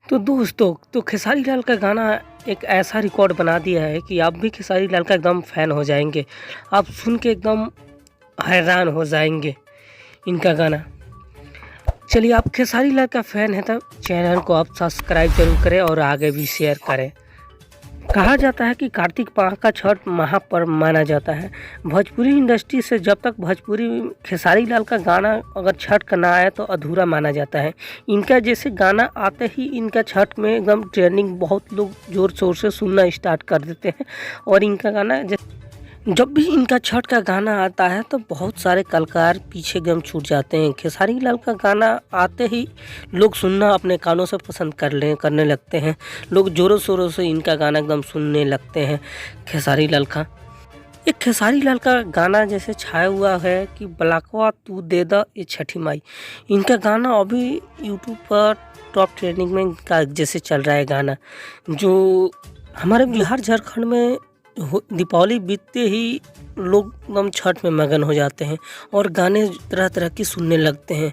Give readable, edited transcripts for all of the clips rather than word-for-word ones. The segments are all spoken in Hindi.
तो दोस्तों, तो खेसारी लाल का गाना एक ऐसा रिकॉर्ड बना दिया है कि आप भी खेसारी लाल का एकदम फ़ैन हो जाएँगे। आप सुन के एकदम हैरान हो जाएँगे इनका गाना। चलिए, आप खेसारी लाल का फ़ैन हैं तो चैनल को आप सब्सक्राइब ज़रूर करें और आगे भी शेयर करें। कहा जाता है कि कार्तिक माह का छठ महापर्व माना जाता है। भोजपुरी इंडस्ट्री से जब तक भोजपुरी खेसारी लाल का गाना अगर छठ का ना आए तो अधूरा माना जाता है। इनका जैसे गाना आते ही इनका छठ में एकदम ट्रेंडिंग बहुत लोग ज़ोर शोर से सुनना स्टार्ट कर देते हैं। और इनका गाना जब भी इनका छठ का गाना आता है तो बहुत सारे कलाकार पीछे एकदम छूट जाते हैं। खेसारी लाल का गाना आते ही लोग सुनना अपने कानों से पसंद करने लगते हैं। लोग ज़ोरों शोरों से इनका गाना एकदम सुनने लगते हैं खेसारी लाल का। एक खेसारी लाल का गाना जैसे छाया हुआ है कि बलाकवा तू दे द ये छठी माई। इनका गाना अभी यूट्यूब पर टॉप ट्रेंडिंग में का जैसे चल रहा है गाना, जो हमारे बिहार झारखंड में दीपावली बीतते ही लोग एकदम छठ में मगन हो जाते हैं और गाने तरह तरह की सुनने लगते हैं।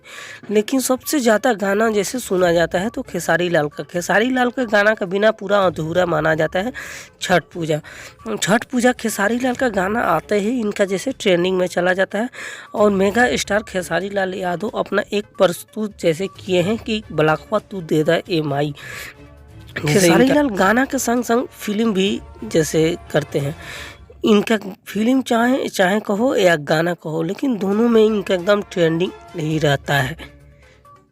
लेकिन सबसे ज़्यादा गाना जैसे सुना जाता है तो खेसारी लाल का गाना का बिना पूरा अधूरा माना जाता है छठ पूजा। खेसारी लाल का गाना आते ही इनका जैसे ट्रेंडिंग में चला जाता है और मेगा स्टार खेसारी लाल यादव अपना एक प्रस्तुत जैसे किए हैं कि बलाकवा तू दे दा ए माई। खेसारी लाल गाना के संग संग फिल्म भी जैसे करते हैं। इनका फिल्म चाहे कहो या गाना कहो, लेकिन दोनों में इनका एकदम ट्रेंडिंग नहीं रहता है।